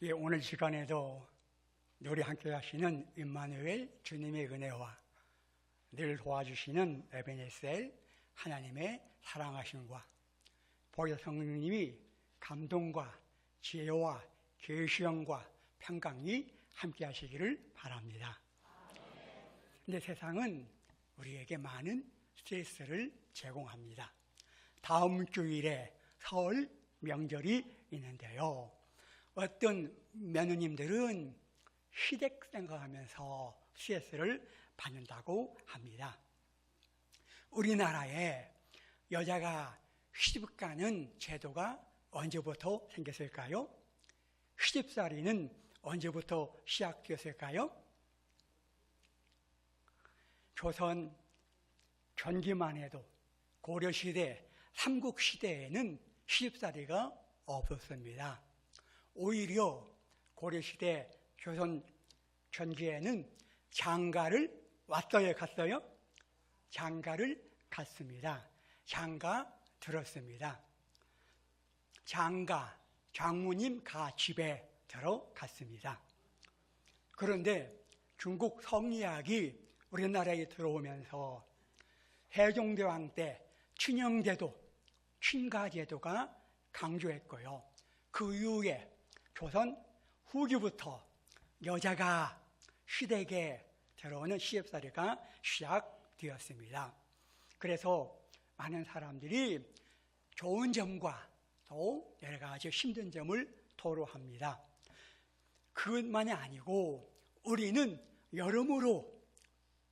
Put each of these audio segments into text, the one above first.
예, 오늘 시간에도 우리 함께 하시는 임마누엘 주님의 은혜와 늘 도와주시는 에베네셀 하나님의 사랑하심과 보혜사 성령님이 감동과 지혜와 계시형과 평강이 함께 하시기를 바랍니다. 근데 세상은 우리에게 많은 스트레스를 제공합니다. 다음 주일에 설 명절이 있는데요. 어떤 며느님들은 시댁 생각하면서 스트레스를 받는다고 합니다. 우리나라에 여자가 시집 가는 제도가 언제부터 생겼을까요? 시집살이는 언제부터 시작되었을까요? 조선 전기만 해도 고려시대, 삼국시대에는 시집살이가 없었습니다. 오히려 고려시대 조선 전기에는 장가를 왔어요, 갔어요? 장가를 갔습니다. 장가 들었습니다. 장가, 장모님 가 집에 들어갔습니다. 그런데 중국 성리학이 우리나라에 들어오면서 세종대왕 때 친형제도, 친가제도가 강조했고요. 그 이후에 조선 후기부터 여자가 시댁에 들어오는 시집살이가 시작되었습니다. 그래서 많은 사람들이 좋은 점과 또 여러 가지 힘든 점을 토로합니다. 그것만이 아니고 우리는 여러모로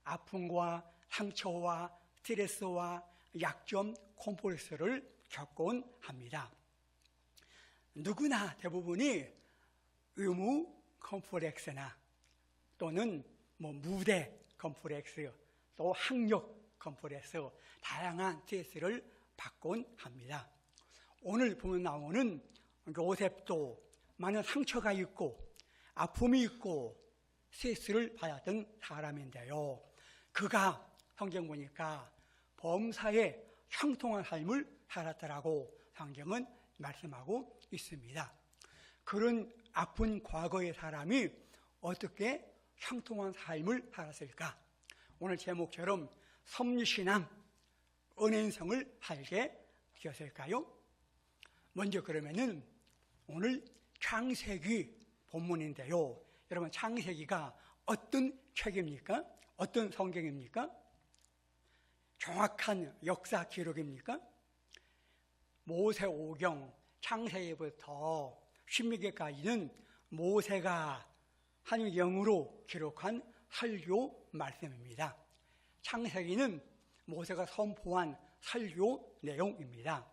아픔과 상처와 스트레스와 약점, 콤플렉스를 겪곤 합니다. 누구나 대부분이 의무 컴플렉스나 또는 무대 컴플렉스, 또 학력 컴플렉스, 다양한 스트레스를 받곤 합니다. 오늘 보면 나오는 요셉도 많은 상처가 있고 아픔이 있고 스트레스를 받았던 사람인데요. 그가 성경 보니까 범사에 형통한 삶을 살았다라고 성경은 말씀하고 있습니다. 그런 아픈 과거의 사람이 어떻게 형통한 삶을 살았을까? 오늘 제목처럼 섭리신앙, 은행성을 살게 되었을까요? 먼저 그러면은 오늘 창세기 본문인데요. 여러분, 창세기가 어떤 책입니까? 어떤 성경입니까? 정확한 역사 기록입니까? 모세오경 창세기부터 신명기까지는 모세가 하나님의 영으로 기록한 설교 말씀입니다. 창세기는 모세가 선포한 설교 내용입니다.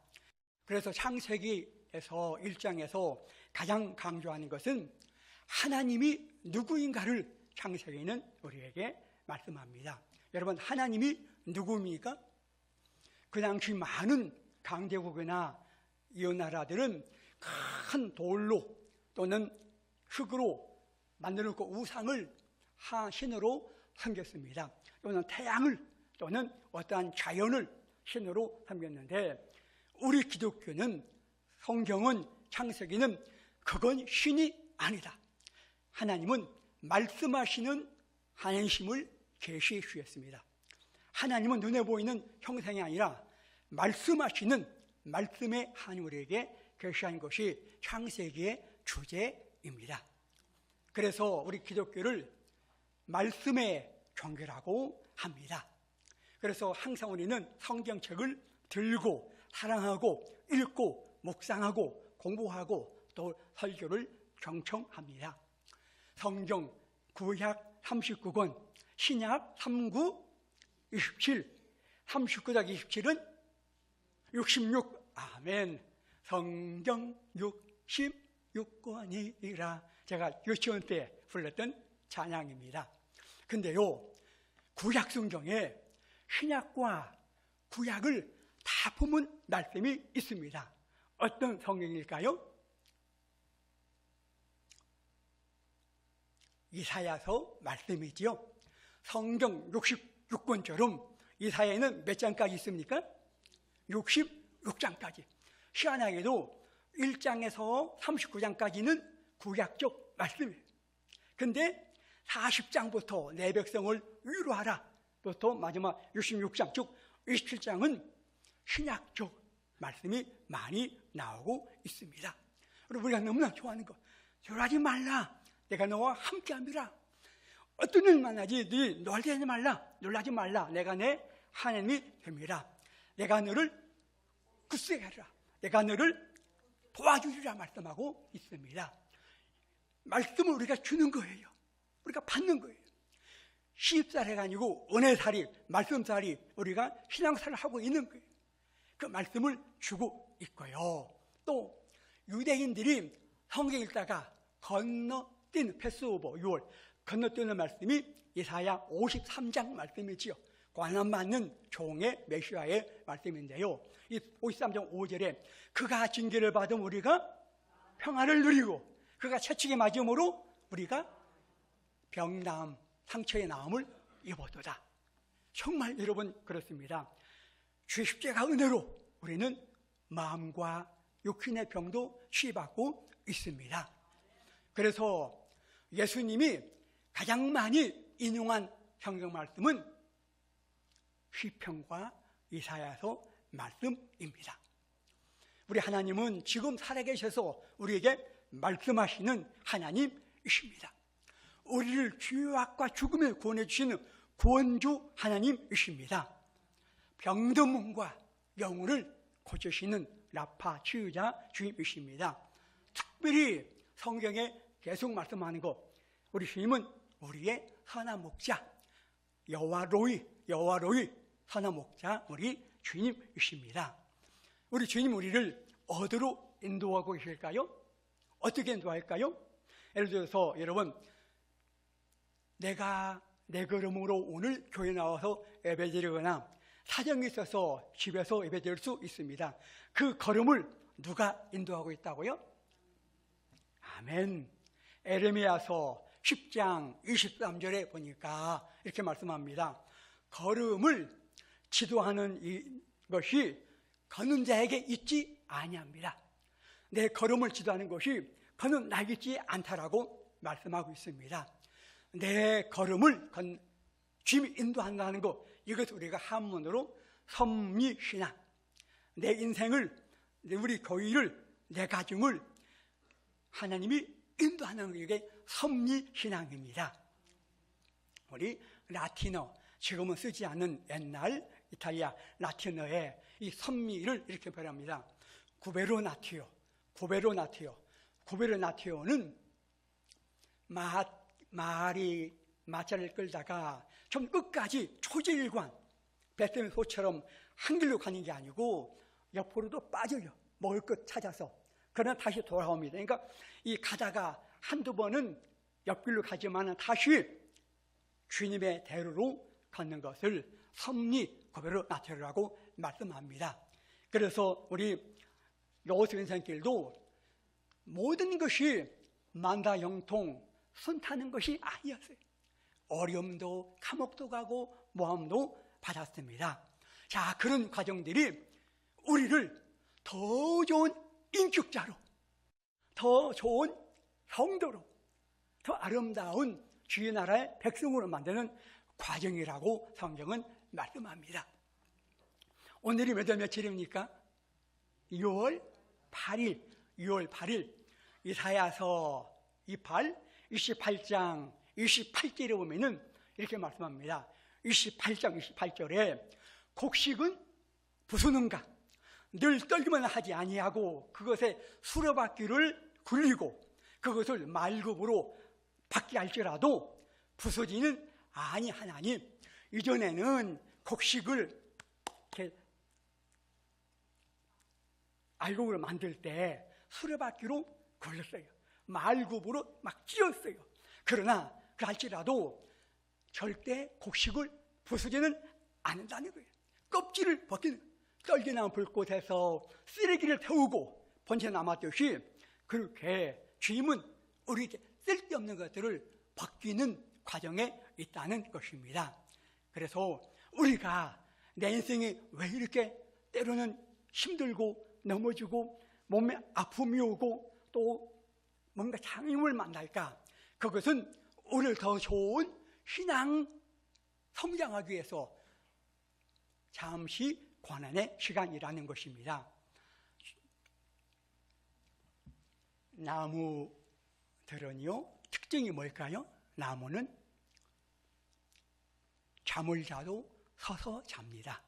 그래서 창세기에서 1장에서 가장 강조하는 것은 하나님이 누구인가를 창세기는 우리에게 말씀합니다. 여러분, 하나님이 누구입니까? 그 당시 많은 강대국이나 이웃 나라들은 큰 돌로 또는 흙으로 만들어놓고 우상을 신으로 섬겼습니다. 또는 태양을 또는 어떠한 자연을 신으로 섬겼는데 우리 기독교는, 성경은, 창세기는 그건 신이 아니다. 하나님은 말씀하시는 하나님심을 계시해 주셨습니다. 하나님은 눈에 보이는 형상이 아니라 말씀하시는 말씀의 하나님 우리에게 계시한 것이 창세기의 주제입니다. 그래서 우리 기독교를 말씀의 종교라고 합니다. 그래서 항상 우리는 성경책을 들고 사랑하고 읽고 묵상하고 공부하고 또 설교를 경청합니다. 성경 구약 39권, 신약 39, 27, 39-27은 66, 아멘. 성경 66권이라 제가 유치원 때 불렀던 찬양입니다. 근데요, 구약 성경에 신약과 구약을 다 품은 말씀이 있습니다. 어떤 성경일까요? 이사야서 말씀이지요. 성경 66권처럼 이사야에는 몇 장까지 있습니까? 66장까지. 희한하게도 1장에서 39장까지는 구약적 말씀이에요. 근데 40장부터 내 백성을 위로하라 부터 마지막 66장 즉 27장은 신약적 말씀이 많이 나오고 있습니다. 그리고 우리가 너무나 좋아하는 거, 놀라지 말라, 내가 너와 함께합니다. 어떤 일 만나지 네 놀라지 말라, 내가 내 하나님이 됩니다. 내가 너를 굳세게 하리라, 내가 너를 도와주리라 말씀하고 있습니다. 말씀을 우리가 주는 거예요. 우리가 받는 거예요. 시집살이가 아니고 은혜살이, 말씀살이 우리가 신앙살을 하고 있는 거예요. 그 말씀을 주고 있고요. 또 유대인들이 성경 읽다가 건너뛴 패스오버 6월 건너뛰는 말씀이 이사야 53장 말씀이지요. 관함받는 종의 메시아의 말씀인데요. 이 53장 5절에 그가 징계를 받은 우리가 평안을 누리고 그가 채찍에 맞음으로 우리가 병나음 상처의 나음을 입었도다. 정말 여러분 그렇습니다. 주의 십자가 은혜로 우리는 마음과 육신의 병도 치유받고 있습니다. 그래서 예수님이 가장 많이 인용한 성경 말씀은 시편과 이사야서 말씀입니다. 우리 하나님은 지금 살아계셔서 우리에게 말씀하시는 하나님이십니다. 우리를 죄악과 죽음에 구원해 주시는 구원주 하나님이십니다. 병든 몸과 영혼을 고치시는 라파 치유자 주님이십니다. 특별히 성경에 계속 말씀하는 것, 우리 주님은 우리의 선한 목자, 여호와 로이 선한 목자 우리 주님이십니다. 우리 주님 우리를 어디로 인도하고 계실까요? 어떻게 인도할까요? 예를 들어서 여러분, 내가 내 걸음으로 오늘 교회 나와서 예배드리거나 사정이 있어서 집에서 예배드릴 수 있습니다. 그 걸음을 누가 인도하고 있다고요? 아멘. 에레미야서 10장 23절에 보니까 이렇게 말씀합니다. 걸음을 지도하는 것이 걷는 자에게 있지 아니합니다. 내 걸음을 지도하는 것이 걷는 나에게 있지 않다라고 말씀하고 있습니다. 내 걸음을 주님이 인도한다는 것, 이것을 우리가 한문으로 섭리신앙, 내 인생을, 우리 교회를, 내 가정을 하나님이 인도하는 게 섭리신앙입니다. 우리 라틴어, 지금은 쓰지 않는 옛날 이탈리아 라틴어에 이 섭리를 이렇게 표현합니다. 구베로나티오는 말이 마차를 끌다가 좀 끝까지 초지일관 베트남 소처럼 한 길로 가는 게 아니고 옆으로도 빠져요. 먹을 것 찾아서. 그러나 다시 돌아옵니다. 그러니까 이 가다가 한두 번은 옆길로 가지만 다시 주님의 대로로 걷는 것을 섭리 구베로나티오라고 말씀합니다. 그래서 우리 로스 인생길도 모든 것이 만다형통 순탄한 것이 아니었어요. 어려움도 감옥도 가고 모함도 받았습니다. 자, 그런 과정들이 우리를 더 좋은 인격자로, 더 좋은 성도로, 더 아름다운 주의 나라의 백성으로 만드는 과정이라고 성경은 말씀합니다. 오늘이 몇 월 며칠입니까? 6월 8일 이사야서 28장 28절에 보면은 이렇게 말씀합니다. 28장 28절에 곡식은 부수는가 늘 떨기만 하지 아니하고 그것에 수레바퀴를 굴리고 그것을 말굽으로 받게 할지라도 부서지는 아니하나니 이전에는 곡식을 이렇게 알곡으로 만들 때 수레바퀴로 굴렸어요. 말굽으로 막 찧었어요. 그러나 그럴지라도 절대 곡식을 부수지는 않는다는 거예요. 껍질을 벗기는, 떨기나무 불꽃에서 쓰레기를 태우고 번째 남았듯이 그렇게 주님은 우리에게 쓸데없는 것들을 벗기는 과정에 있다는 것입니다. 그래서 우리가 내 인생이 왜 이렇게 때로는 힘들고 넘어지고 몸에 아픔이 오고 또 뭔가 장님을 만날까? 그것은 오늘 더 좋은 신앙 성장하기 위해서 잠시 고난의 시간이라는 것입니다. 나무들은요, 특징이 뭘까요? 나무는 잠을 자도 서서 잡니다.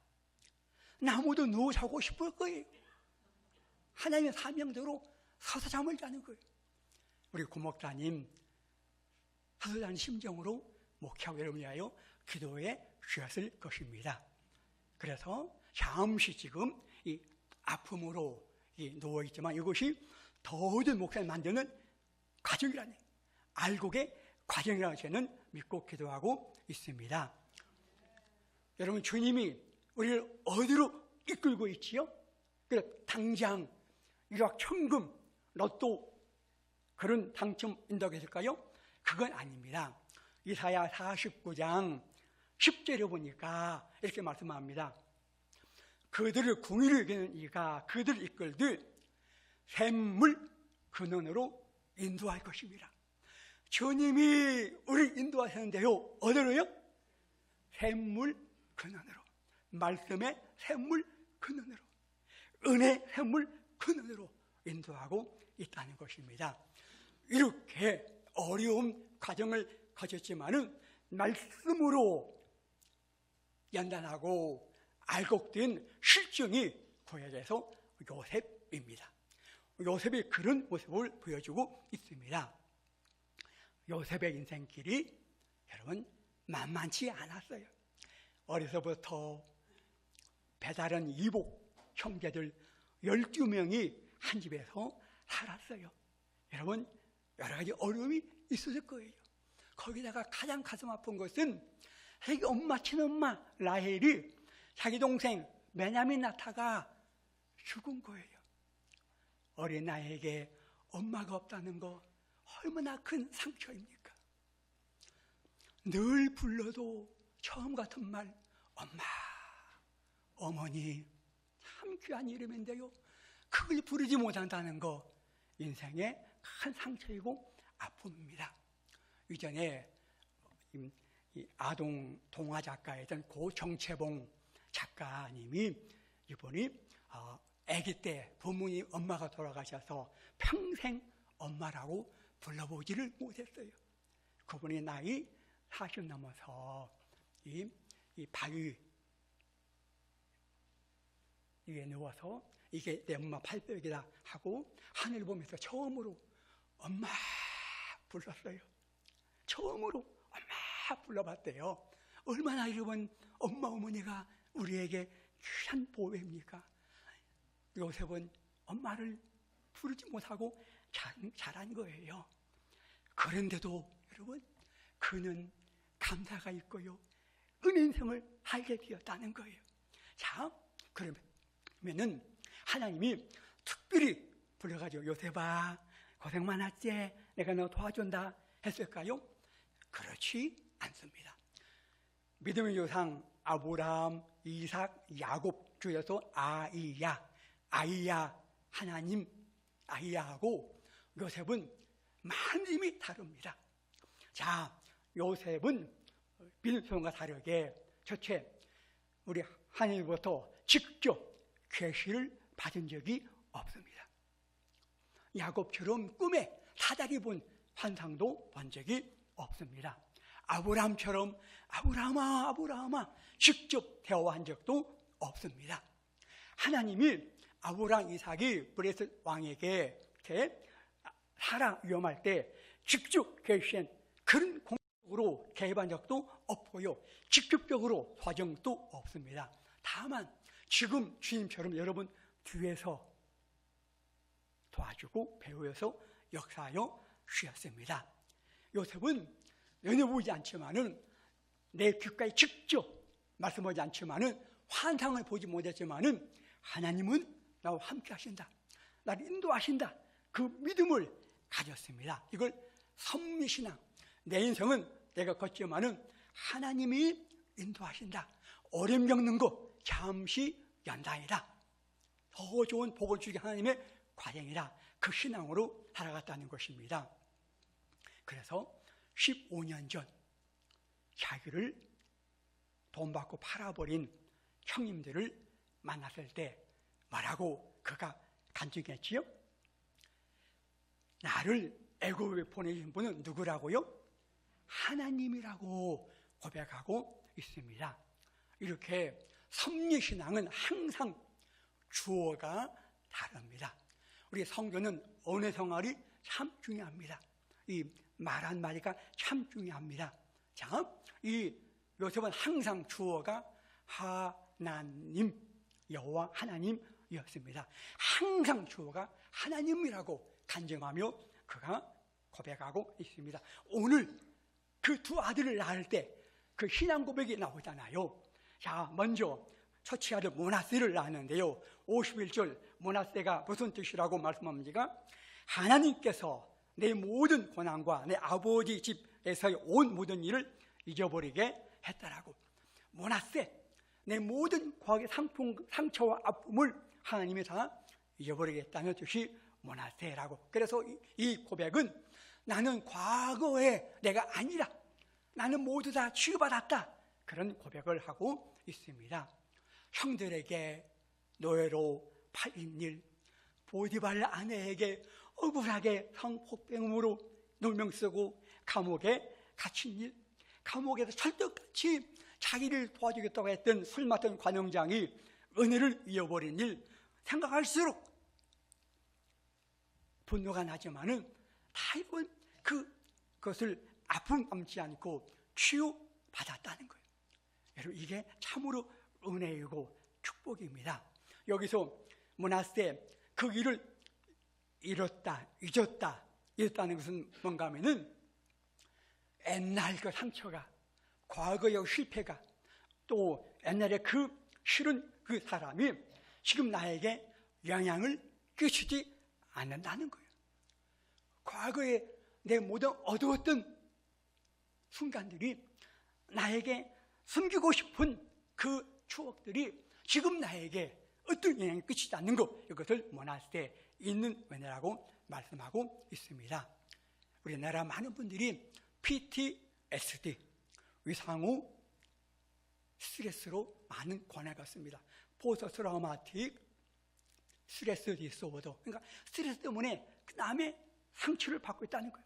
나무도 누워 자고 싶을 거예요. 하나님의 사명대로 서서 잠을 자는 거예요. 우리 구목사님 서서 자는 심정으로 목회하고 여러분이 위하여 기도에 주셨을 것입니다. 그래서 잠시 지금 이 아픔으로 누워있지만 이것이 더욱더 목사님 만드는 과정이라는, 알곡의 과정이라는 저는 믿고 기도하고 있습니다. 여러분, 주님이 우리를 어디로 이끌고 있지요? 그래서 당장 일확천금 로또 그런 당첨 인도가 있을까요? 그건 아닙니다. 이사야 49장 10절에 보니까 이렇게 말씀합니다. 그들을 궁의를 이기는 이가 그들을 이끌들 샘물 근원으로 인도할 것입니다. 주님이 우리를 인도하셨는데요, 어디로요? 샘물 근원으로, 말씀의 샘물 근원으로, 은혜 샘물 근원으로 인도하고 있다는 것입니다. 이렇게 어려운 과정을 거쳤지만은 말씀으로 연단하고 알곡된 실증이 구약에서 요셉입니다. 요셉이 그런 모습을 보여주고 있습니다. 요셉의 인생길이 여러분 만만치 않았어요. 어려서부터 배다른 이복 형제들 12명이 한 집에서 살았어요. 여러분, 여러 가지 어려움이 있었을 거예요. 거기다가 가장 가슴 아픈 것은 자기 엄마, 친엄마 라헬이 자기 동생 베냐민 나타가 죽은 거예요. 어린 아이에게 엄마가 없다는 거 얼마나 큰 상처입니까? 늘 불러도 처음 같은 말, 엄마, 어머니, 참 귀한 이름인데요, 그걸 부르지 못한다는 거 인생의 큰 상처이고 아픔입니다. 이전에 이 아동 동화 작가였던 고 정채봉 작가님이 이분이 아기 때 부모님 엄마가 돌아가셔서 평생 엄마라고 불러보지를 못했어요. 그분이 나이 40 넘어서 이 바위 위에 누워서 이게 내 엄마 팔뼈이다 하고 하늘 보면서 처음으로 엄마 불렀어요. 처음으로 엄마 불러봤대요. 얼마나 여러분 엄마 어머니가 우리에게 귀한 보배입니까? 요셉은 엄마를 부르지 못하고 자란 거예요. 그런데도 여러분 그는 감사가 있고요, 은인생을 알게 되었다는 거예요. 자, 그러면은 하나님이 특별히 불러가지고 요셉아 고생 많았지? 내가 너 도와준다 했을까요? 그렇지 않습니다. 믿음의 조상 아브라함, 이삭, 야곱 중에서 아이야 하나님 아이야하고 요셉은 많이 다릅니다. 자, 요셉은 믿음과 다르게 첫째, 우리 하나님으로부터 직접 계시를 받은 적이 없습니다. 야곱처럼 꿈에 사다리 본 환상도 본 적이 없습니다. 아브라함처럼 아브라함아 직접 대화한 적도 없습니다. 하나님이 아브라함, 이삭이 브레스 왕에게 사라 위험할 때 직접 계시한 그런 공적으로 개입한 적도 없고요, 직접적으로 도와준 적도 없습니다. 다만 지금 주님처럼 여러분 뒤에서 도와주고 배우여서 역사하여 주셨습니다. 요셉은 눈에 보이지 않지만은 내 귓가에 직접 말씀하지 않지만은 환상을 보지 못했지만은 하나님은 나와 함께 하신다, 나를 인도하신다, 그 믿음을 가졌습니다. 이걸 선미신앙, 내 인생은 내가 걷지만은 하나님이 인도하신다, 어려움 겪는 거 잠시 연단이다, 더 좋은 복을 주게 하나님의 과정이다, 그 신앙으로 살아갔다는 것입니다. 그래서 15년 전 자기를 돈 받고 팔아버린 형님들을 만났을 때 뭐라고 그가 간증했지요? 나를 애굽에 보내신 분은 누구라고요? 하나님이라고 고백하고 있습니다. 이렇게 섭리신앙은 항상 주어가 다릅니다. 우리 성도는 언어 생활이 참 중요합니다. 이 말 한마디가 참 중요합니다. 자, 이 요셉은 항상 주어가 하나님, 여호와 하나님이었습니다. 항상 주어가 하나님이라고 간증하며 그가 고백하고 있습니다. 오늘 그 두 아들을 낳을 때 그 신앙 고백이 나오잖아요. 자, 먼저 첫째 아들 므낫세를 낳았는데요. 51절 므낫세가 무슨 뜻이라고 말씀합니까? 하나님께서 내 모든 고난과 내 아버지 집에서의 온 모든 일을 잊어버리게 했다라고. 므낫세, 내 모든 과거의 상처와 아픔을 하나님이 다 잊어버리겠다는 뜻이 므낫세라고. 그래서 이 고백은 나는 과거에 내가 아니라 나는 모두 다 치유받았다, 그런 고백을 하고 있습니다. 형들에게 노예로 팔린 일, 보디발 아내에게 억울하게 성폭행으로 누명 쓰고 감옥에 갇힌 일, 감옥에서 철떡같이 자기를 도와주겠다고 했던 술 맡은 관영장이 은혜를 잃어버린 일, 생각할수록 분노가 나지만은 다 이건 그것을 아픔 남지 않고 치유받았다는 거예요. 여러분, 이게 참으로 은혜이고 축복입니다. 여기서 므낫세 그 일을 잊었다는 것은 뭔가 하면은 옛날 그 상처가, 과거의 실패가, 또 옛날에 그 싫은 그 사람이 지금 나에게 영향을 끼치지 않는다는 거예요. 과거에 내 모든 어두웠던 순간들이, 나에게 숨기고 싶은 그 추억들이 지금 나에게 어떤 영향을 끼치지 않는 것, 이것을 므낫세 있는 은혜라고 말씀하고 있습니다. 우리나라 많은 분들이 PTSD, 위상후 스트레스로 많은 고난을 받습니다. 포스트 트라우마틱 스트레스 디스오더, 그러니까 스트레스 때문에 그 남의 상처를 받고 있다는 거예요.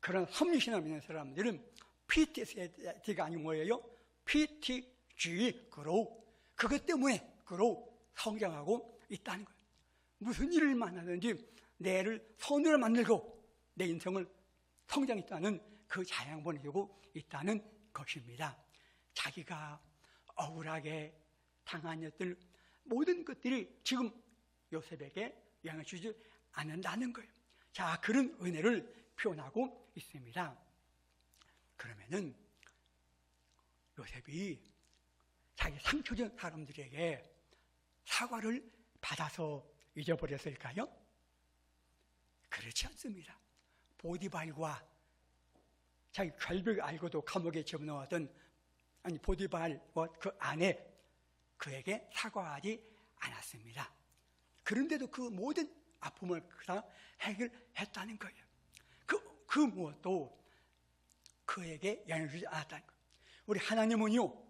그런 섭리신앙을 믿는 사람들은 PTSD가 아니고 뭐예요? PTG, grow. 그것 때문에 grow, 성장하고 있다는 거예요. 무슨 일을 만나든지 내를 선으로 만들고 내 인생을 성장했다는 그 자양분을 주고 있다는 것입니다. 자기가 억울하게 당하였던 모든 것들이 지금 요셉에게 영향을 주지 않는다는 거예요. 자, 그런 은혜를 표현하고 있습니다. 그러면은 요셉이 자기 상처 준 사람들에게 사과를 받아서 잊어버렸을까요? 그렇지 않습니다. 보디발과 자기 결벽 알고도 감옥에 집어넣었던, 아니 보디발과 그 아내, 그에게 사과하지 않았습니다. 그런데도 그 모든 아픔을 그다 해결했다는 거예요. 그 무엇도 그에게 영향을 주지 않았다는 거예요. 우리 하나님은요,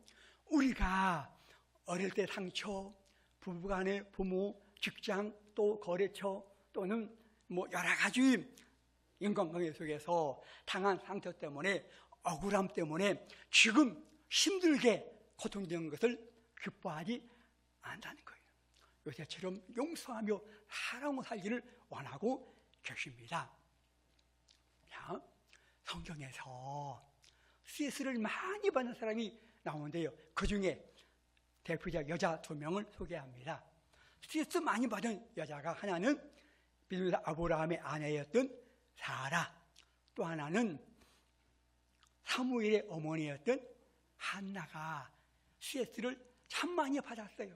우리가 어릴 때 상처, 부부간의 부모, 직장, 또 거래처, 또는 뭐 여러 가지 인간관계 속에서 당한 상처 때문에, 억울함 때문에 지금 힘들게 고통되는 것을 기뻐하지 않는다는 거예요. 요새처럼 용서하며 사랑하고 살기를 원하고 계십니다. 자, 성경에서 스트레스를 많이 받는 사람이 나오는데요, 그 중에 대표적 여자 2명을 소개합니다. 스트레스 많이 받은 여자가, 하나는 믿음의 아브라함의 아내였던 사라, 또 하나는 사무엘의 어머니였던 한나가 스트레스를 참 많이 받았어요.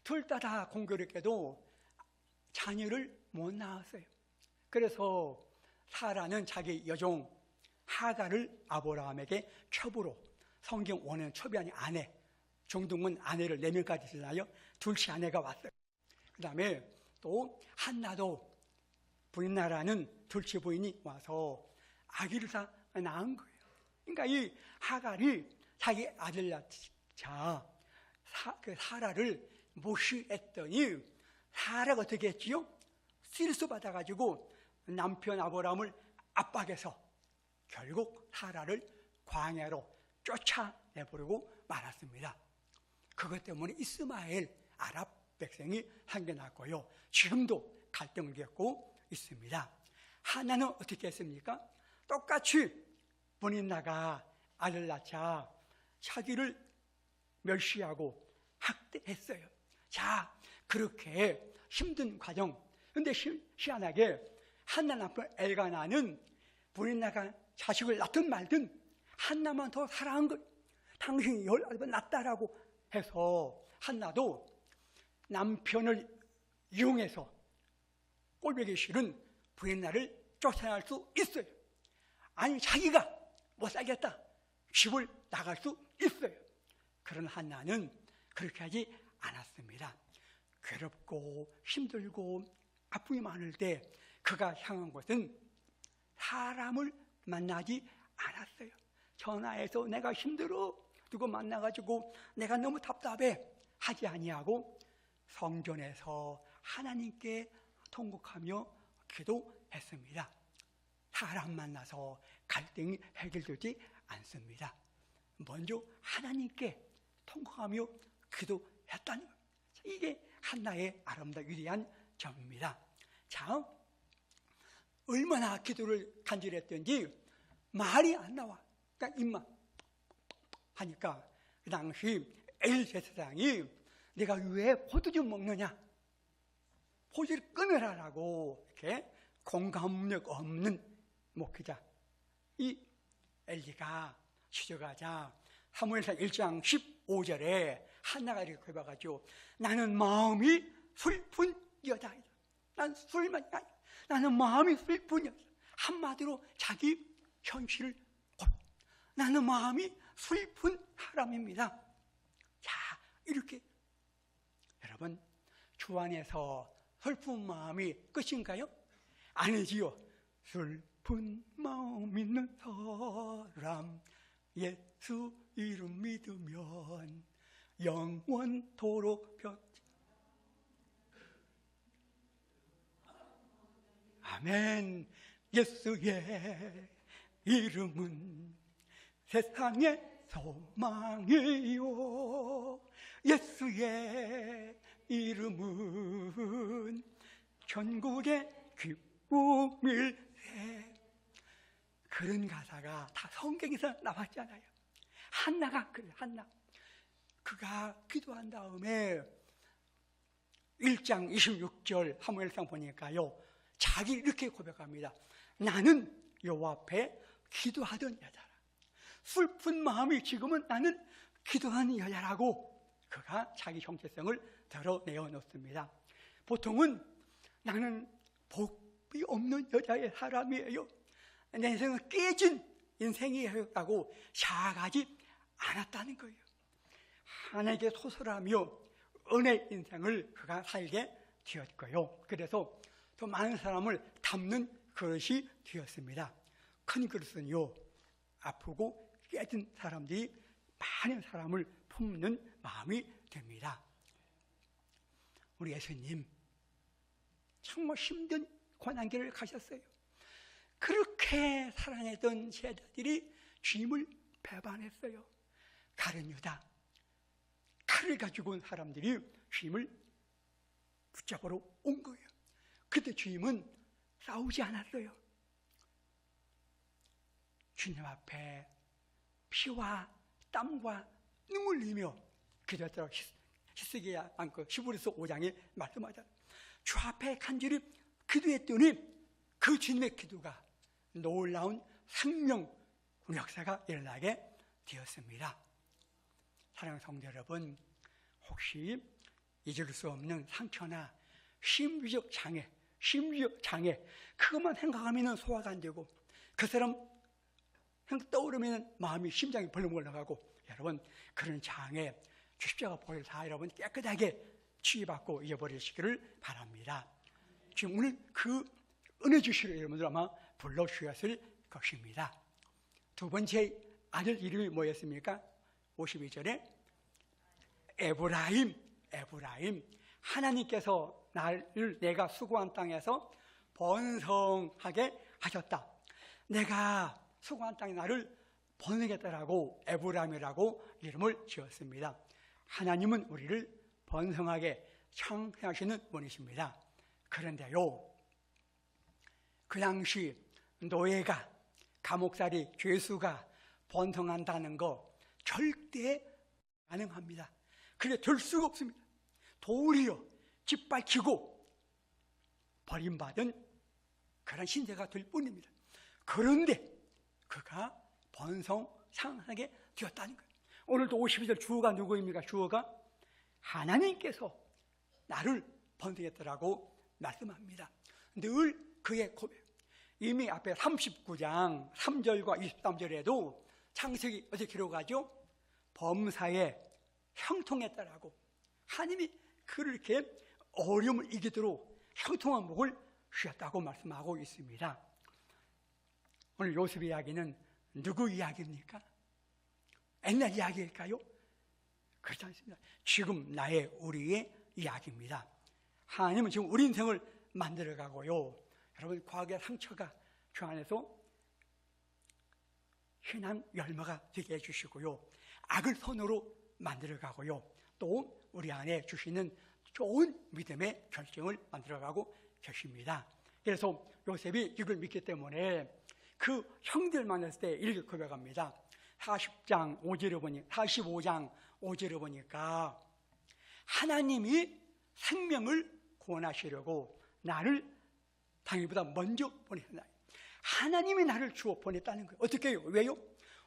둘 다 공교롭게도 자녀를 못 낳았어요. 그래서 사라는 자기 여종 하갈을 아브라함에게 첩으로, 성경 원어는 첩이 아닌 아내, 중동은 아내를 4명까지 쓰나요? 둘째 아내가 왔어요. 그 다음에 또 한나도 부인나라는 둘째 부인이 와서 아기를 다 낳은 거예요. 그러니까 이 하갈이 자기 아들 낳자 사라를 무시했더니 사라가 어떻게 했지요? 스트레스 받아가지고 남편 아브라함을 압박해서 결국 사라를 광야로 쫓아내버리고 말았습니다. 그것 때문에 이스마엘 아랍 백성이 생겨났고요. 지금도 갈등을 겪고 있습니다. 하나는 어떻게 했습니까? 똑같이 브닌나가 아들 낳자 자기를 멸시하고 학대했어요. 자, 그렇게 힘든 과정. 근데 희한하게 한나 남편 엘가나는 브닌나가 자식을 낳든 말든 한나만 더 사랑한 것. 당신이 19번 낳았다라고 해서 한나도 남편을 이용해서 꼴보기 싫은 브닌나를 쫓아낼 수 있어요. 아니 자기가 못 살겠다. 집을 나갈 수 있어요. 그런 한나는 그렇게 하지 않았습니다. 괴롭고 힘들고 아픔이 많을 때 그가 향한 곳은 사람을 만나지 않았어요. 전화해서 내가 힘들어 누구 만나가지고 내가 너무 답답해 하지 아니하고 성전에서 하나님께 통곡하며 기도했습니다. 사람 만나서 갈등이 해결되지 않습니다. 먼저 하나님께 통곡하며 기도했다는 것. 이게 한나의 아름다운 위대한 점입니다. 자, 얼마나 기도를 간절했던지 말이 안 나와. 그러니까 입만 하니까 그 당시 엘제사장이 내가 왜 포도주 먹느냐? 포도주를 끊으라라고 이렇게 공감력 없는 목회자 이 엘리가 추적하자 사무엘상 1장 15절에 한나가 이렇게 고백하죠. 나는 마음이 슬픈 여자이다. 나는 마음이 슬픈 여자. 한마디로 자기 현실을 고백. 나는 마음이 슬픈 사람입니다. 자, 이렇게 여러분 주 안에서 슬픈 마음이 끝인가요? 아니지요. 슬픈 마음 있는 사람 예수 이름 믿으면 영원토록 아멘. 예수의 이름은 세상의 소망이요 예수의 이름은 천국의 기쁨일세. 그런 가사가 다 성경에서 나왔잖아요. 한나가 그래. 한나 그가 기도한 다음에 1장 26절 사무엘상 보니까요 자기 이렇게 고백합니다. 나는 여호와 앞에 기도하던 여자라. 슬픈 마음이 지금은 나는 기도하는 여자라고 그가 자기 정체성을 드러내어 놓습니다. 보통은 나는 복이 없는 여자의 사람이에요. 내 인생은 깨진 인생이라고 생각하지 않았다는 거예요. 하나님께 소설하며 은혜 인생을 그가 살게 되었고요. 그래서 더 많은 사람을 담는 그릇이 되었습니다. 큰 그릇은요, 아프고 깨진 사람들이 많은 사람을 품는 마음이 됩니다. 우리 예수님 정말 힘든 고난길을 가셨어요. 그렇게 사랑했던 제자들이 주님을 배반했어요. 가룟 유다, 칼을 가지고 온 사람들이 주님을 붙잡으러 온 거예요. 그때 주님은 싸우지 않았어요. 주님 앞에 피와 땀과 눈물 흘리며 기도했더라고. 히스기야 히브리서 5장에 말씀하잖아요. 주 앞에 간절히 기도했더니 그 주님의 기도가 놀라운 생명 역사가 일어나게 되었습니다. 사랑하는 성도 여러분, 혹시 잊을 수 없는 상처나 심리적 장애 그것만 생각하면 소화가 안 되고 그 사람 떠오르면 마음이 심장이 벌렁 올라가고 여러분 그런 장애 십자가 보혈 다 여러분 깨끗하게 치유받고 잊어버리시기를 바랍니다. 지금 오늘 그 은혜 주시러 여러분들 아마 불러주셨을 것입니다. 두 번째 아들 이름이 뭐였습니까? 52절에 에브라임. 하나님께서 나를 내가 수고한 땅에서 번성하게 하셨다. 내가 수고한 땅에 나를 번성했다라고 에브라임이라고 이름을 지었습니다. 하나님은 우리를 번성하게 창조하시는 분이십니다. 그런데요, 그 당시 노예가, 감옥살이, 죄수가 번성한다는 거 절대 가능합니다. 그래 될 수가 없습니다. 도리어 짓밟히고 버림받은 그런 신세가 될 뿐입니다. 그런데 그가 번성상하게 되었다는 거예요. 오늘도 52절 주어가 누구입니까? 주어가 하나님께서 나를 번성했더라고 말씀합니다. 늘 그의 고백. 이미 앞에 39장 3절과 23절에도 창세기 어떻게 기록하죠? 범사에 형통했다라고. 하나님이 그렇게 어려움을 이기도록 형통한 목을 주셨다고 말씀하고 있습니다. 오늘 요셉의 이야기는 누구 이야기입니까? 옛날 이야기일까요? 그렇지 않습니다. 지금 나의 우리의 이야기입니다. 하나님은 지금 우리 인생을 만들어가고요. 여러분 과거의 상처가 주 안에서 흔한 열매가 되게 해주시고요. 악을 선으로 만들어가고요. 또 우리 안에 주시는 좋은 믿음의 결정을 만들어가고 계십니다. 그래서 요셉이 이걸 믿기 때문에 그 형들 만났을 때 이렇게 고백합니다. 45장 5절에 보니까 하나님이 생명을 구원하시려고 나를 당일보다 먼저 보냈다. 하나님이 나를 주어 보냈다는 거예요. 어떻게 해요? 왜요?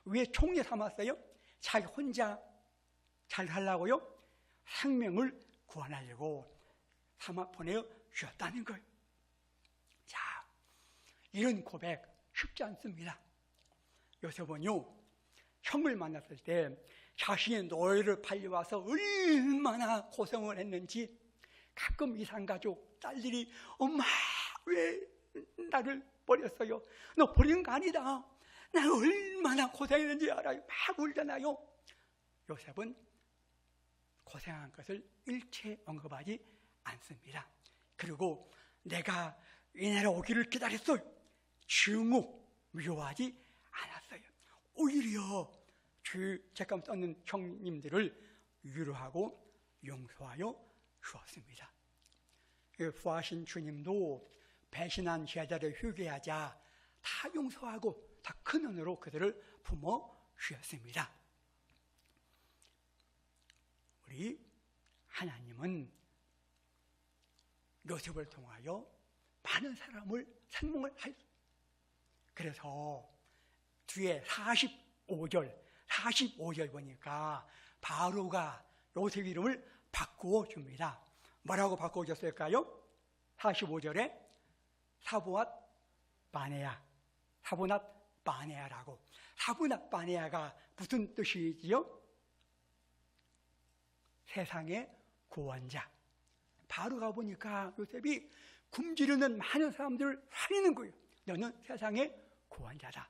왜 총리 삼았어요? 자기 혼자 잘 살라고요? 생명을 구원하려고 삼아 보내어 주셨다는 거예요. 자, 이런 고백 쉽지 않습니다. 요셉은요, 형을 만났을 때 자신의 노예를 팔려와서 얼마나 고생을 했는지 가끔 이산가족 딸들이 엄마 왜 나를 버렸어요? 너 버린 거 아니다. 나 얼마나 고생했는지 알아요. 막 울잖아요. 요셉은 고생한 것을 일체 언급하지 않습니다. 그리고 내가 이 나라 오기를 기다렸어요. 증오, 미워하지 않았어요. 오히려 주 잠깐 썼는 형님들을 위로하고 용서하여 주었습니다. 부하신 주님도 배신한 제자를 회개하자 다 용서하고 다 큰 은혜로 그들을 품어 주셨습니다. 우리 하나님은 요셉을 통하여 많은 사람을 생명을 할. 그래서 뒤에 45절 보니까 바로가 요셉 이름을 바꾸어 줍니다. 뭐라고 바꾸어 줬을까요? 45절에 사보앗 바네아라고. 사보앗 바네아가 무슨 뜻이지요? 세상의 구원자. 바로 가보니까 요셉이 굶주리는 많은 사람들을 살리는 거예요. 너는 세상의 구원자다.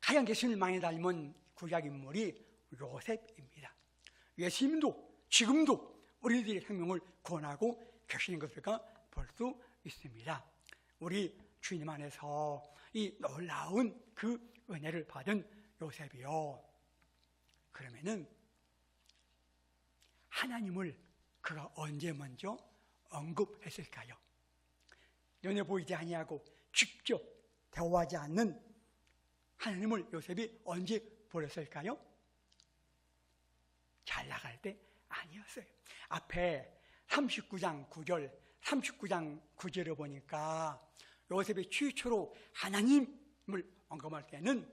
가장 예수님을 많이 닮은 구약 인물이 요셉입니다. 예수님도 지금도 우리들의 생명을 구원하고 계시는 것을 볼 수 있습니다. 우리 주님 안에서 이 놀라운 그 은혜를 받은 요셉이요. 그러면은 하나님을 그가 언제 먼저 언급했을까요? 눈에 보이지 아니하고 직접 대화하지 않는 하나님을 요셉이 언제 버렸을까요? 잘 나갈 때 아니었어요. 앞에 39장 9절을 보니까 요셉이 최초로 하나님을 언급할 때는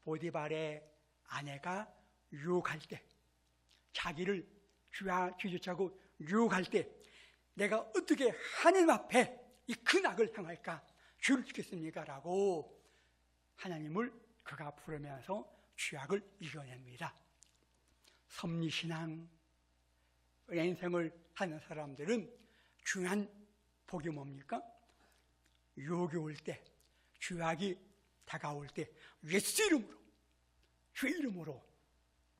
보디발의 아내가 유혹할 때, 자기를 쥐어짜고 유혹할 때 내가 어떻게 하나님 앞에 이 큰 악을 행할까? 죄를 짓겠습니까? 라고 하나님을 그가 부르면서 죄악을 이겨냅니다. 섭리신앙 인생을 하는 사람들은 중요한 복이 뭡니까? 유혹이 올 때, 죄악이 다가올 때 예수 이름으로, 주의 이름으로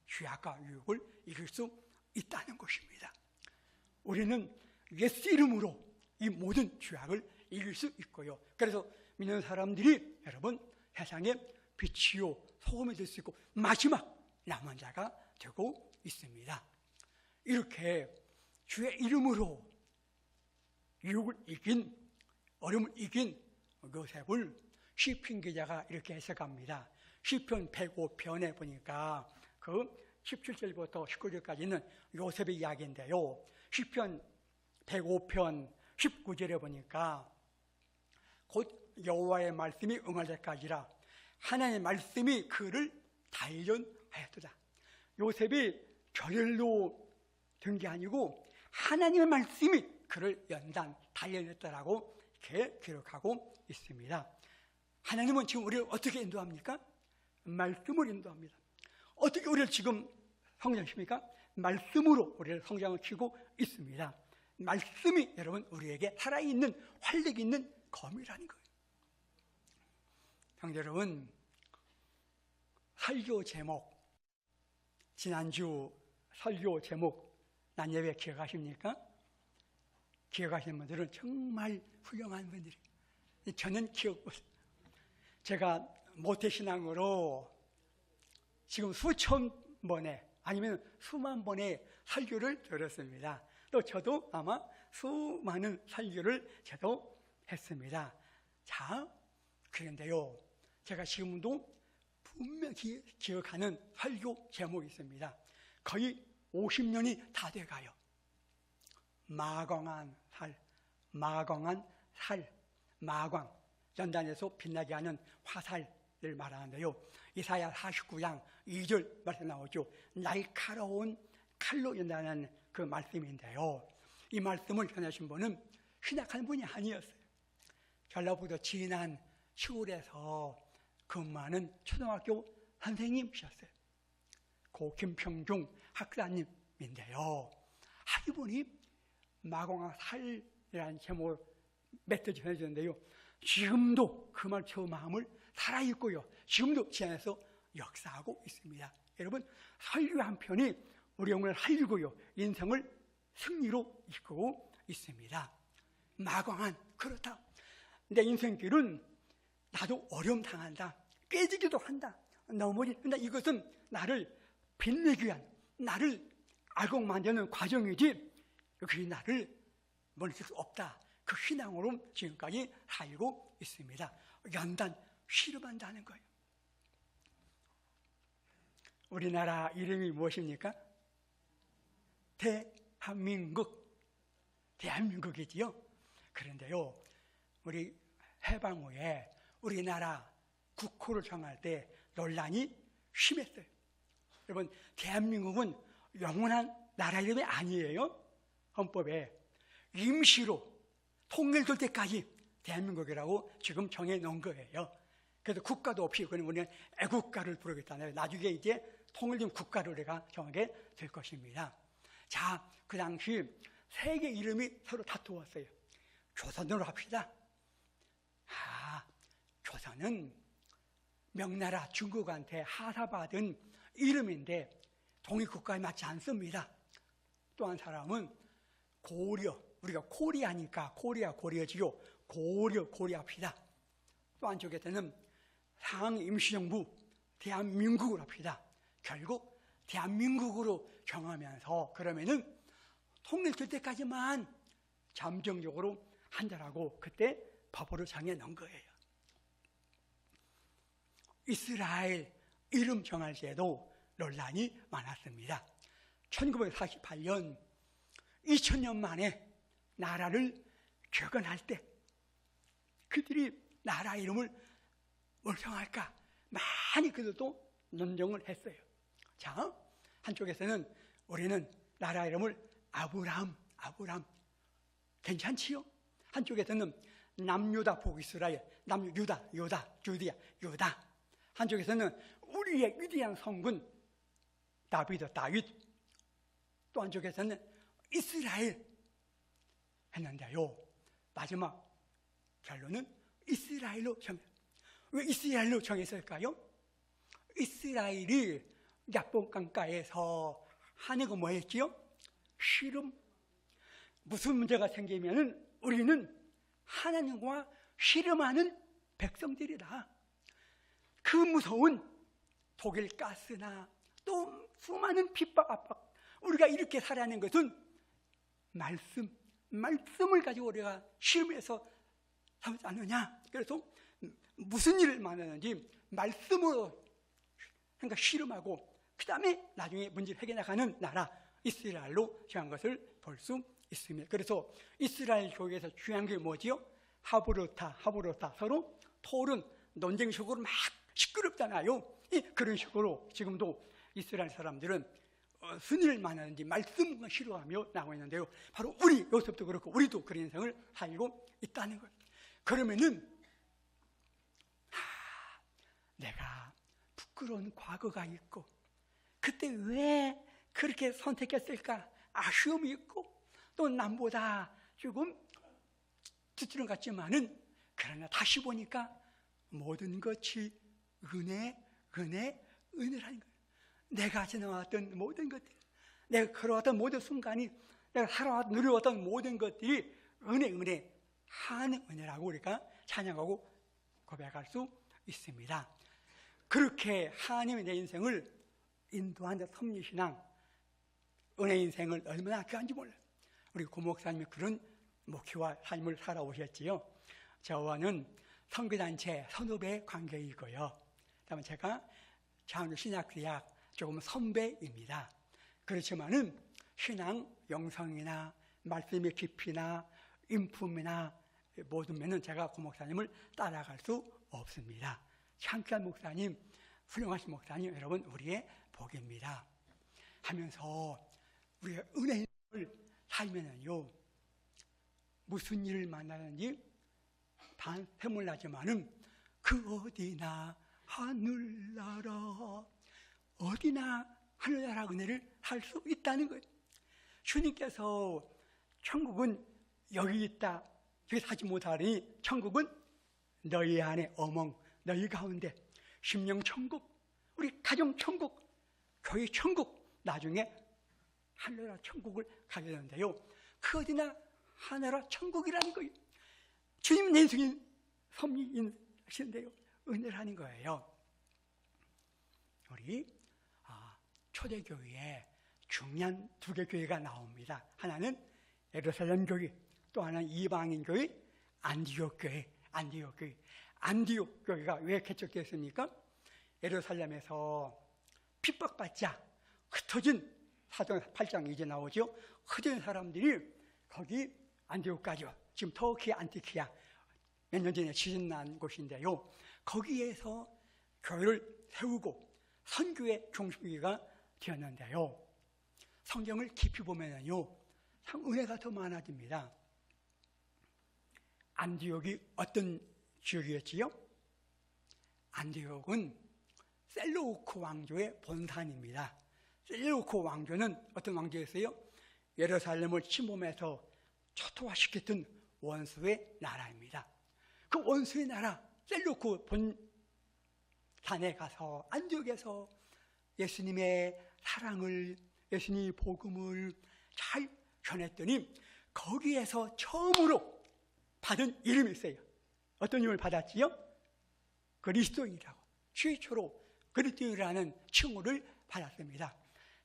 죄악과 유혹을 이길 수 있다는 것입니다. 우리는 예수 이름으로 이 모든 죄악을 이길 수 있고요. 그래서 믿는 사람들이 여러분 세상에 빛이요 소금이 될 수 있고 마지막 남은 자가 되고 있습니다. 이렇게 주의 이름으로 유혹을 이긴, 어려움을 이긴 요셉을 시편 기자가 이렇게 해석합니다. 시편 105편에 보니까 그 17절부터 19절까지는 요셉의 이야기인데요. 시편 105편 19절에 보니까 곧 여호와의 말씀이 응할 때까지라 하나님의 말씀이 그를 단련하였도다. 요셉이 결렬로 된 게 아니고 하나님의 말씀이 그를 단련했다라고 이렇게 기록하고 있습니다. 하나님은 지금 우리를 어떻게 인도합니까? 말씀으로 인도합니다. 어떻게 우리를 지금 성장시킵니까? 말씀으로 우리를 성장을 시키고 있습니다. 말씀이 여러분 우리에게 살아있는 활력 있는 검이라는 거예요. 형제 여러분, 설교 제목, 지난주 설교 제목 난 예배 기억하십니까? 기억하시는 분들은 정말 훌륭한 분들이. 저는 기억 못해요. 제가 모태신앙으로 지금 수천 번에 아니면 수만 번의 설교를 들었습니다. 또 저도 아마 수많은 설교를 저도 했습니다. 자, 그런데요, 제가 지금도 분명히 기억하는 설교 제목이 있습니다. 거의 50년이 다 돼가요. 마광한 살, 마광한 살, 마광, 연단에서 빛나게 하는 화살을 말하는데요. 이사야 49장 2절 말씀 나오죠. 날카로운 칼로 연단하는 그 말씀인데요. 이 말씀을 전하신 분은 신학한 분이 아니었어요. 전라북도 진안 시골에서 근무하는 초등학교 선생님이셨어요. 고 김평중 학사님인데요. 이분이 마광한 살이라는 제목을 메시지 전해주는데요. 지금도 그 말 저 마음을 살아있고요. 지금도 제 안에서 역사하고 있습니다. 여러분, 설교 한 편이 우리 영혼을 살리고요. 인생을 승리로 이끌고 있습니다. 마광한, 그렇다. 내 인생길은 나도 어려움 당한다. 깨지기도 한다. 넘어진다. 이것은 나를 빛내기 위한, 나를 알고 만드는 과정이지 그게 나를 멈출 수 없다. 그 신앙으로 지금까지 살고 있습니다. 연단, 실험한다는 거예요. 우리나라 이름이 무엇입니까? 대한민국이지요. 그런데요, 우리 해방 후에 우리나라 국호를 정할 때 논란이 심했어요. 여러분, 대한민국은 영원한 나라 이름이 아니에요. 헌법에 임시로 통일될 때까지 대한민국이라고 지금 정해 놓은 거예요. 그래서 국가도 없이 우리는 애국가를 부르겠다는, 나중에 이제 통일된 국가를 우리가 정하게 될 것입니다. 자, 그 당시 세계 이름이 서로 다투었어요. 조선으로 합시다. 조선은 명나라 중국한테 하사받은 이름인데 독립국가에 맞지 않습니다. 또 한 사람은 고려, 우리가 코리아니까 고려지요. 고려합시다. 또 한쪽에서는 상임시정부 대한민국으로 합시다. 결국 대한민국으로 정하면서 그러면은 통일될 때까지만 잠정적으로 한다라고 그때 법으로 정해 놓은 거예요. 이스라엘 이름 정할 때도 논란이 많았습니다. 1948년 2000년 만에 나라를 개건할 때 그들이 나라 이름을 뭘 정할까 많이 그들도 논쟁을 했어요. 자, 한쪽에서는 우리는 나라 이름을 아브람 괜찮지요? 한쪽에서는 남유다 북이스라엘, 유다. 한쪽에서는 우리의 위대한 성군 다윗. 또 한쪽에서는 이스라엘 했는데요. 마지막 결론은 이스라엘로 왜 이스라엘로 정했을까요? 이스라엘이 야복 강가에서 하는 거 뭐였지요? 씨름. 무슨 문제가 생기면은 우리는 하나님과 씨름하는 백성들이다. 그 무서운 독일 가스나 또 수많은 핍박 압박, 우리가 이렇게 살아가는 것은 말씀을 가지고 우리가 씨름해서 살지 않느냐. 그래서 무슨 일을 만나는지 말씀으로 그러니까 씨름하고 그 다음에 나중에 문제를 해결해 나가는 나라 이스라엘로 정한 것을 볼 수 있습니다. 그래서 이스라엘 교회에서 중요한 게 뭐지요? 하브로타 서로 토론 논쟁식으로 막 시끄럽잖아요. 그런 식으로 지금도 이스라엘 사람들은 순위를 만나는지 말씀과 싫어하며 나오고 있는데요. 바로 우리 요셉도 그렇고 우리도 그런 인생을 살고 있다는 거예요. 그러면은 내가 부끄러운 과거가 있고 그때 왜 그렇게 선택했을까 아쉬움이 있고 또 남보다 조금 뒤처럼 같지만은 그러나 다시 보니까 모든 것이 은혜라는 거예요. 내가 지나왔던 모든 것들, 내가 걸어왔던 모든 순간이, 내가 살아왔던 누려왔던 모든 것들이 하나님의 은혜라고 우리가 찬양하고 고백할 수 있습니다. 그렇게 하나님이 내 인생을 인도하는 섭리신앙, 은혜 인생을 얼마나 귀한지 몰라요. 우리 고 목사님이 그런 목회와 삶을 살아오셨지요. 저와는 선교단체 선후배 관계이고요. 그다음에 제가 장로신학대학 조금 선배입니다. 그렇지만은 신앙 영성이나 말씀의 깊이나 인품이나 모든 면은 제가 고 목사님을 따라갈 수 없습니다. 창피한 목사님, 훌륭하신 목사님, 여러분 우리의 복입니다. 하면서 우리가 은혜를 살면은요, 무슨 일을 만나는지 단 해물나지만은 그 어디나 하늘나라, 어디나 하늘나라 은혜를 할 수 있다는 거예요. 주님께서 천국은 여기 있다, 여기 사지 못하니 천국은 너희 안에 어멍, 너희 가운데 심령 천국, 우리 가정 천국, 교회 천국, 나중에 하늘나라 천국을 가게 되는데요. 그 어디나 하늘나라 천국이라는 거예요. 주님은 내 인생의 섭리이신데요, 은혜라는 거예요. 우리 초대교회에 중요한 두 개 교회가 나옵니다. 하나는 예루살렘 교회, 또 하나는 이방인 교회, 안디옥 교회. 안디옥 교회가 왜 개척됐습니까? 예루살렘에서 핍박받자 흩어진 사도행전 8장 이제 나오죠. 흩어진 사람들이 거기 안디옥까지, 지금 터키 안티키아 몇 년 전에 지진난 곳인데요. 거기에서 교회를 세우고 선교의 중심기가 되었는데요. 성경을 깊이 보면요, 참 은혜가 더 많아집니다. 안디옥이 어떤 지역이었지요? 안디옥은 셀루크 왕조의 본산입니다. 셀루크 왕조는 어떤 왕조였어요? 예루살렘을 침범해서 초토화시켰던 원수의 나라입니다. 그 원수의 나라 셀루크 본산에 가서 안디옥에서 예수님의 사랑을, 예수님의 복음을 잘 전했더니 거기에서 처음으로 받은 이름이 있어요. 어떤 이름을 받았지요? 그리스도인이라고, 최초로 그리스도인이라는 칭호를 받았습니다.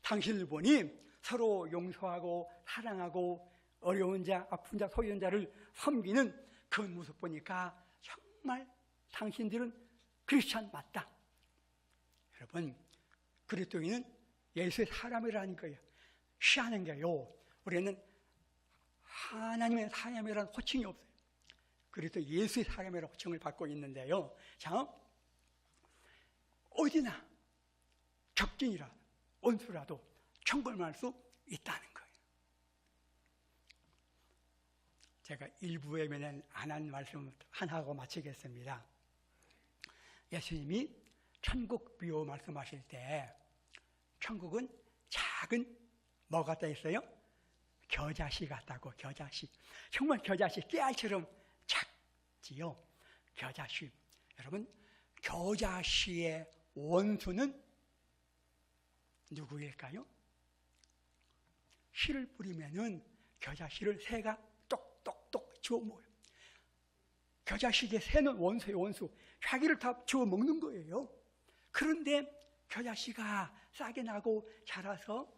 당신을 보니 서로 용서하고 사랑하고 어려운 자, 아픈 자, 소외된 자를 섬기는 그 모습 보니까 정말 당신들은 크리스찬 맞다. 여러분, 그리스도인은 예수의 사람이라는 거예요. 시하는 게요, 우리는 하나님의 사람이라는 호칭이 없어요. 그래서 예수의 사람이라는 호칭을 받고 있는데요. 자, 어디나 적진이라도 원수라도 천국을 말 수 있다는 거예요. 제가 일부에는 안 한 말씀 하나 하고 마치겠습니다. 예수님이 천국 비유 말씀하실 때 천국은 작은 뭐 같다 했어요? 겨자씨 같다고. 겨자씨, 정말 겨자씨 깨알처럼 작지요. 겨자씨. 여러분, 겨자씨의 원수는 누구일까요? 씨를 뿌리면은 겨자씨를 새가 똑똑똑 주워 먹어요. 겨자씨의 새는 원수예요, 원수. 자기를 다 주워 먹는 거예요. 그런데 겨자씨가 싹이 나고 자라서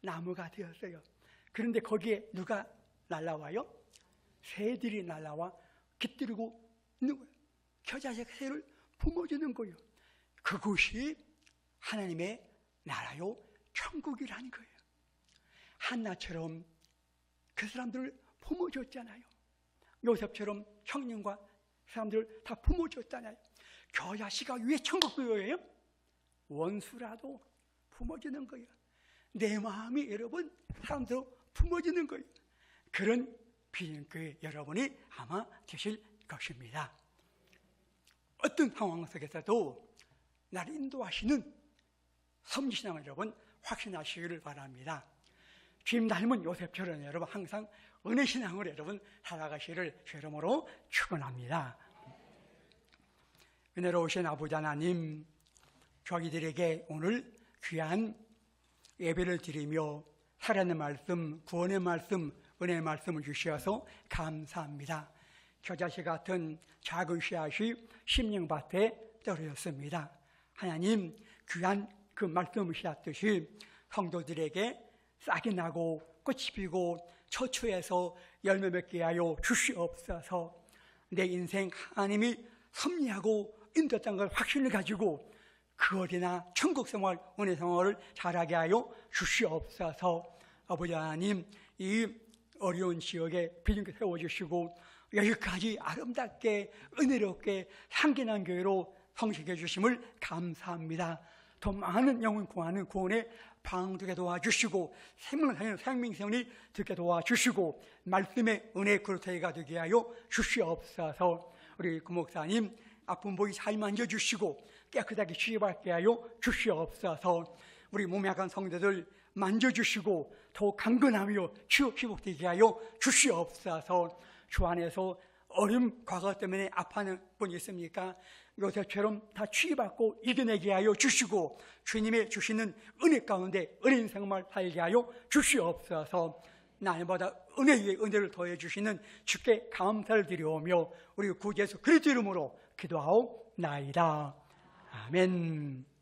나무가 되었어요. 그런데 거기에 누가 날라와요? 새들이 날라와 깃들고 있는 거예요. 겨자씨 새를 품어주는 거예요. 그것이 하나님의 나라요, 천국이라는 거예요. 한나처럼 그 사람들을 품어줬잖아요. 요셉처럼 형님과 사람들을 다 품어줬잖아요. 겨자씨가 왜 천국교회예요? 원수라도 품어주는 거예요. 내 마음이 여러분 사람들 품어주는 거예요. 그런 비전교회 여러분이 아마 되실 것입니다. 어떤 상황 속에서도 나를 인도하시는 섬신앙을 여러분 확신하시기를 바랍니다. 주님 닮은 요셉처럼 여러분 항상 은혜신앙으로 여러분 살아가시기를 주름으로 축원합니다. 은혜로우신 아버지 하나님, 저희들에게 오늘 귀한 예배를 드리며 살아있는 말씀, 구원의 말씀, 은혜의 말씀을 주셔서 감사합니다. 겨자씨 같은 작은 씨앗이 심령밭에 떨어졌습니다. 하나님, 귀한 그 말씀을 씨앗듯이 성도들에게 싹이 나고 꽃이 피고 처처에서 열매 맺게 하여 주시옵소서. 내 인생 하나님이 섭리하고 인도했다는 걸 확신을 가지고 그 어디나 천국 생활, 은혜 생활을 잘하게 하여 주시옵소서. 아버지 하나님, 이 어려운 지역에 비전교 세워주시고 여기까지 아름답게 은혜롭게 향기난 교회로 성식해 주심을 감사합니다. 더 많은 영혼 구하는 구원에 방두게 도와주시고 생명을 살리는 생명선이 듣게 도와주시고 말씀의 은혜 그릇가 되게 하여 주시옵소서. 우리 구 목사님 아픈 부위 잘 만져주시고 깨끗하게 치유받게 하여 주시옵소서. 우리 몸에 약한 성도들 만져주시고 더 강건하며 치유 회복되게 하여 주시옵소서. 주 안에서 어려움 과거 때문에 아파하는 분이 있습니까? 요새처럼 다 치유받고 이겨내게 하여 주시고 주님의 주시는 은혜 가운데 은혜 인생을 살게 하여 주시옵소서. 날마다 은혜 위에 은혜를 더해 주시는 주께 감사를 드리오며 우리 구주 예수 그리스도 이름으로 기도하옵나이다. 아멘.